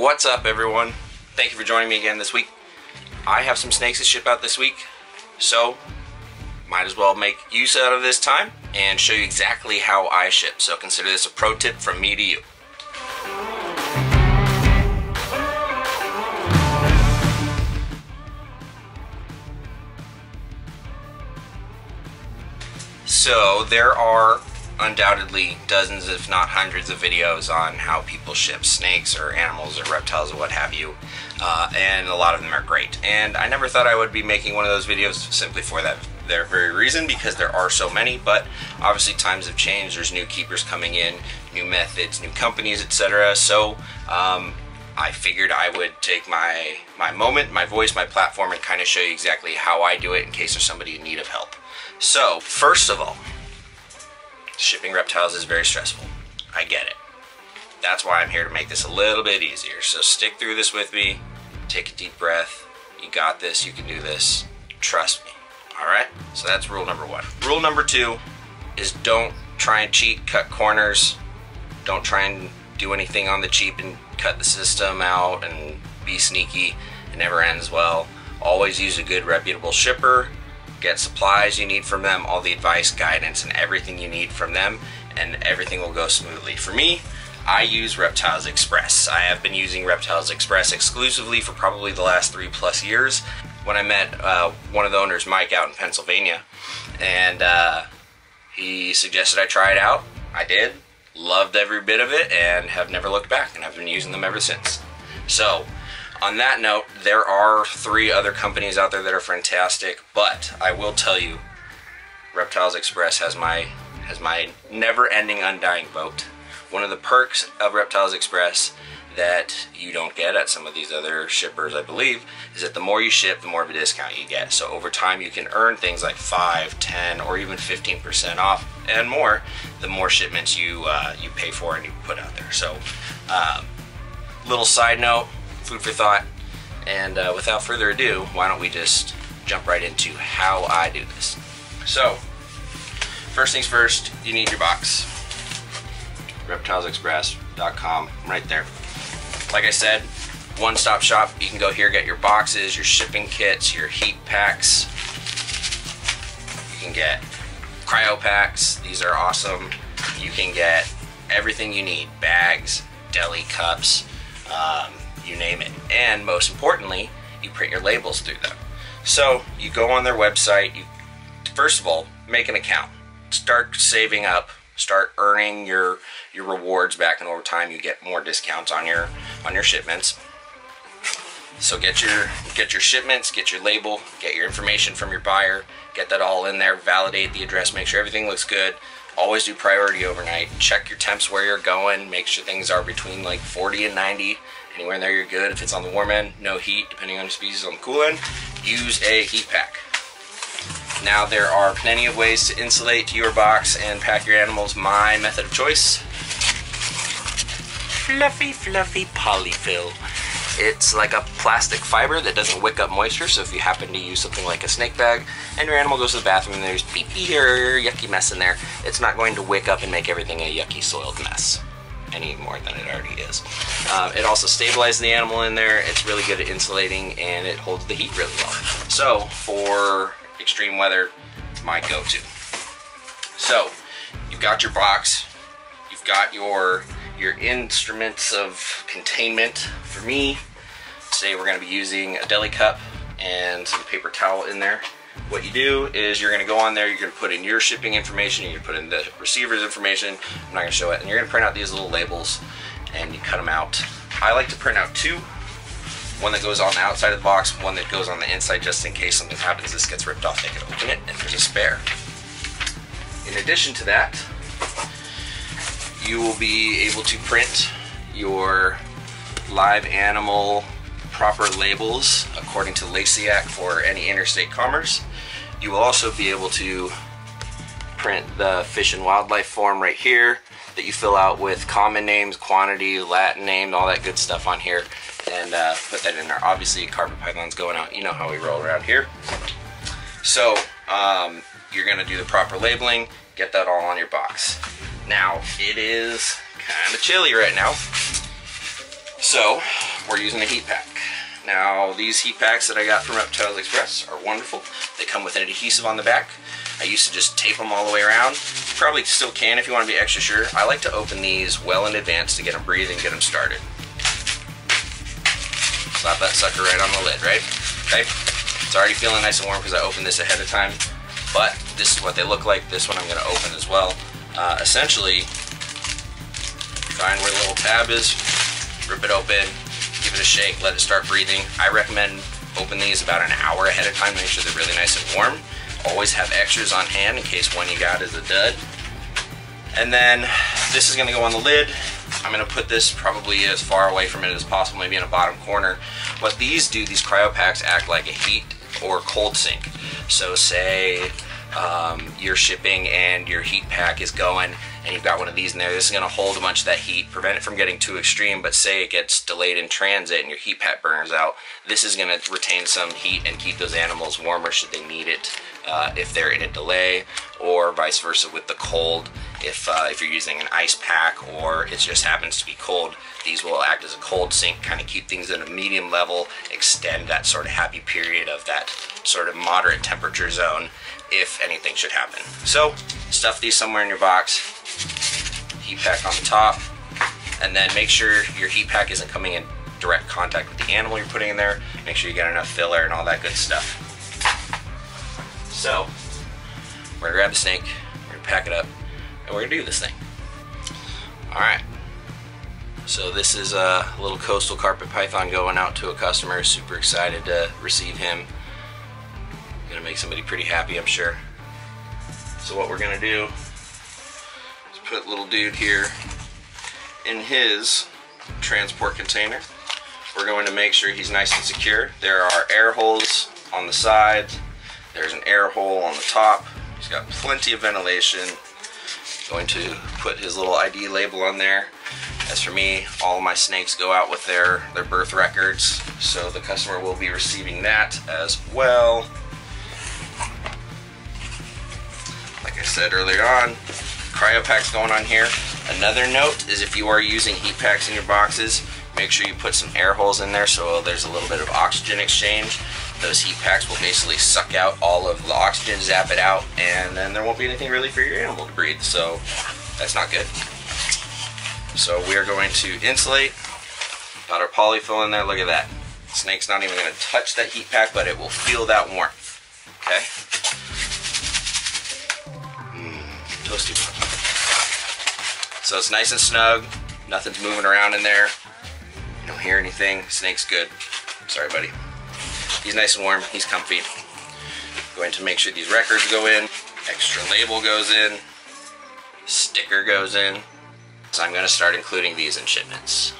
What's up, everyone? Thank you for joining me again this week. I have some snakes to ship out this week, so might as well make use out of this time and show you exactly how I ship. So consider this a pro tip from me to you. So there are undoubtedly dozens, if not hundreds, of videos on how people ship snakes or animals or reptiles or what have you, and a lot of them are great. And I never thought I would be making one of those videos simply for that very reason, because there are so many. But obviously times have changed. There's new keepers coming in, new methods, new companies, etc. So I figured I would take my moment, my voice, my platform, and kind of show you exactly how I do it in case there's somebody in need of help. So first of all, shipping reptiles is very stressful. I get it. That's why I'm here to make this a little bit easier. So stick through this with me. Take a deep breath. You got this. You can do this. Trust me. Alright? So that's rule number one. Rule number two is don't try and cheat, cut corners. Don't try and do anything on the cheap and cut the system out and be sneaky. It never ends well. Always use a good, reputable shipper. Get supplies you need from them, all the advice, guidance, and everything you need from them, and everything will go smoothly. For me, I use Reptiles Express. I have been using Reptiles Express exclusively for probably the last 3+ years. When I met one of the owners, Mike, out in Pennsylvania, and he suggested I try it out. I did, loved every bit of it, and have never looked back, and I've been using them ever since. So, on that note, there are 3 other companies out there that are fantastic, but I will tell you, Reptiles Express has my never-ending, undying vote. One of the perks of Reptiles Express that you don't get at some of these other shippers, I believe, is that the more you ship, the more of a discount you get. So over time, you can earn things like 5, 10, or even 15% off and more, the more shipments you pay for and you put out there. So, little side note, food for thought, and without further ado, why don't we just jump right into how I do this. So, first things first, you need your box. reptilesexpress.com, right there. Like I said, one-stop shop. You can go here, get your boxes, your shipping kits, your heat packs. You can get cryo packs. These are awesome. You can get everything you need, bags, deli cups, you name it. And most importantly, you print your labels through them. So you go on their website, you first of all make an account, start saving up, start earning your rewards back, and over time you get more discounts on your shipments. So get your shipments, get your label, get your information from your buyer, get that all in there, validate the address, make sure everything looks good. Always do priority overnight. Check your temps where you're going, make sure things are between like 40 and 90. Anywhere in there you're good. If it's on the warm end, no heat. Depending on your species, on the cool end, use a heat pack. Now there are plenty of ways to insulate your box and pack your animals. My method of choice, fluffy polyfill. It's like a plastic fiber that doesn't wick up moisture, so if you happen to use something like a snake bag and your animal goes to the bathroom and there's pee-pee or yucky mess in there, it's not going to wick up and make everything a yucky soiled mess any more than it already is. It also stabilizes the animal in there. It's really good at insulating, and it holds the heat really well. So for extreme weather, it's my go-to. So you've got your box, you've got your instruments of containment. For me, today we're going to be using a deli cup and some paper towel in there. What you do is you're going to go on there, you're going to put in your shipping information, you're going to put in the receiver's information. I'm not going to show it. And you're going to print out these little labels and you cut them out. I like to print out 2. One that goes on the outside of the box, one that goes on the inside, just in case something happens, this gets ripped off, they can open it and there's a spare. In addition to that, you will be able to print your live animal proper labels according to LACIAC for any interstate commerce. You will also be able to print the fish and wildlife form right here that you fill out with common names, quantity, Latin name, all that good stuff on here, and put that in there. Obviously, carpet pythons going out, you know how we roll around here. So you're going to do the proper labeling, get that all on your box. Now, it is kind of chilly right now, so we're using a heat pack. Now, these heat packs that I got from Reptiles Express are wonderful. They come with an adhesive on the back. I used to just tape them all the way around. You probably still can if you want to be extra sure. I like to open these well in advance to get them breathing, get them started. Slap that sucker right on the lid, right? Okay. It's already feeling nice and warm because I opened this ahead of time. But this is what they look like. This one I'm going to open as well. Essentially, find where the little tab is, rip it open, give it a shake, let it start breathing. I recommend open these about an hour ahead of time, make sure they're really nice and warm. Always have extras on hand in case one you got is a dud. And then this is going to go on the lid. I'm going to put this probably as far away from it as possible, maybe in a bottom corner. What these do, these cryo packs act like a heat or cold sink. So say you're shipping and your heat pack is going and you've got one of these in there, this is going to hold a bunch of that heat, prevent it from getting too extreme, but say it gets delayed in transit and your heat pack burns out, this is going to retain some heat and keep those animals warmer should they need it if they're in a delay, or vice versa with the cold. If you're using an ice pack or it just happens to be cold, these will act as a cold sink, kind of keep things at a medium level, extend that sort of happy period of that sort of moderate temperature zone if anything should happen. So stuff these somewhere in your box, heat pack on the top, and then make sure your heat pack isn't coming in direct contact with the animal you're putting in there. Make sure you get enough filler and all that good stuff. So we're gonna grab the snake, we're gonna pack it up, and we're gonna do this thing. Alright, so this is a little coastal carpet python going out to a customer. Super excited to receive him. Gonna make somebody pretty happy, I'm sure. So what we're gonna do is put little dude here in his transport container. We're going to make sure he's nice and secure. There are air holes on the sides. There's an air hole on the top. He's got plenty of ventilation. Going to put his little ID label on there. As for me, all of my snakes go out with their birth records, so the customer will be receiving that as well. Like I said earlier on, cryo packs going on here. Another note is if you are using heat packs in your boxes, make sure you put some air holes in there so there's a little bit of oxygen exchange. Those heat packs will basically suck out all of the oxygen, zap it out, and then there won't be anything really for your animal to breathe, so that's not good. So we are going to insulate. Got our polyfill in there, look at that. The snake's not even going to touch that heat pack, but it will feel that warmth. Okay? Toasty. So it's nice and snug, nothing's moving around in there. You don't hear anything, snake's good. Sorry, buddy. He's nice and warm, he's comfy. Going to make sure these records go in, extra label goes in, sticker goes in. So I'm going to start including these in shipments.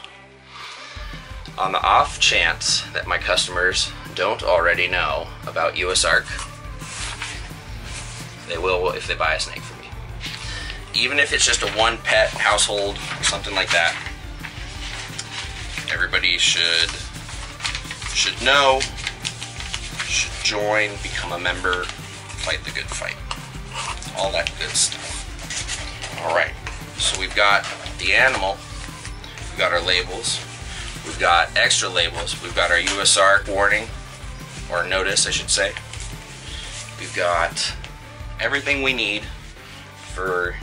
On the off chance that my customers don't already know about USARK, they will if they buy a snake from me. Even if it's just a one pet household or something like that, everybody should know, should join, become a member, fight the good fight. All that good stuff. Alright, so we've got the animal, we've got our labels, we've got extra labels, we've got our USARK warning, or notice I should say. We've got everything we need for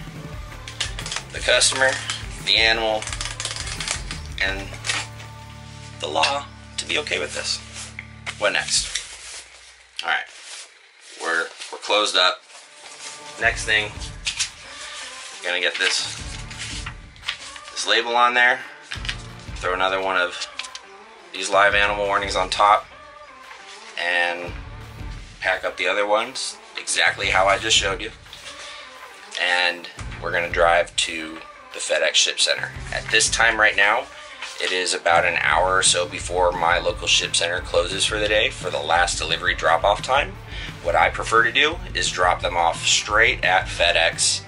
the customer, the animal, and the law to be okay with this. What next? Alright, we're closed up. Next thing, we're gonna get this label on there, throw another one of these live animal warnings on top, and pack up the other ones exactly how I just showed you. And we're gonna drive to the FedEx ship center. At this time right now, it is about an hour or so before my local ship center closes for the day for the last delivery drop-off time. What I prefer to do is drop them off straight at FedEx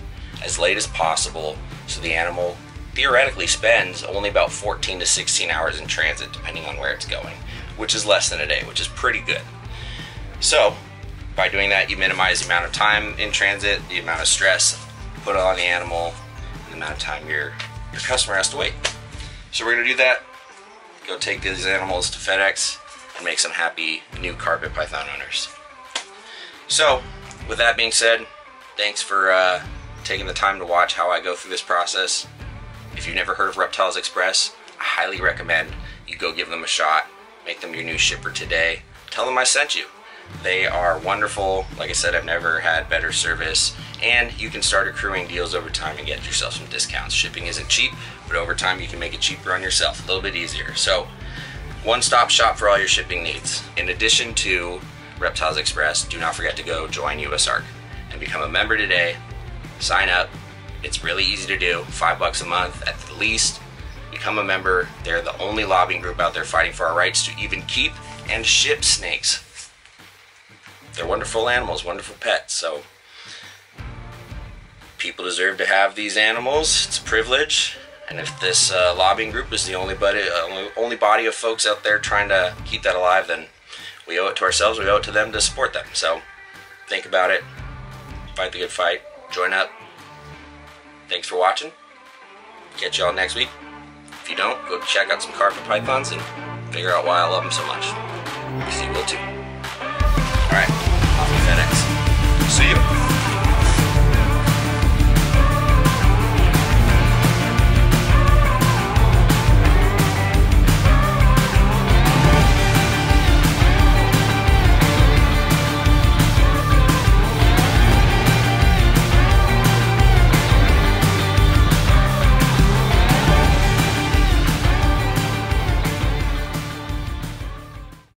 as late as possible, so the animal theoretically spends only about 14 to 16 hours in transit, depending on where it's going, which is less than a day, which is pretty good. So by doing that, you minimize the amount of time in transit, the amount of stress put on the animal, and the amount of time your customer has to wait. So we're going to do that, go take these animals to FedEx and make some happy new carpet python owners. So, with that being said, thanks for taking the time to watch how I go through this process. If you've never heard of Reptiles Express, I highly recommend you go give them a shot. Make them your new shipper today. Tell them I sent you. They are wonderful. Like I said, I've never had better service. And you can start accruing deals over time and get yourself some discounts. Shipping isn't cheap, but over time you can make it cheaper on yourself, a little bit easier. So, one-stop shop for all your shipping needs. In addition to Reptiles Express, do not forget to go join USARK and become a member today. Sign up. It's really easy to do. $5 a month at the least. Become a member. They're the only lobbying group out there fighting for our rights to even keep and ship snakes. They're wonderful animals, wonderful pets, so people deserve to have these animals. It's a privilege, and if this lobbying group is the only body of folks out there trying to keep that alive, then we owe it to ourselves, we owe it to them to support them. So think about it, fight the good fight, join up. Thanks for watching. Catch y'all next week. If you don't, go check out some carpet pythons and figure out why I love them so much.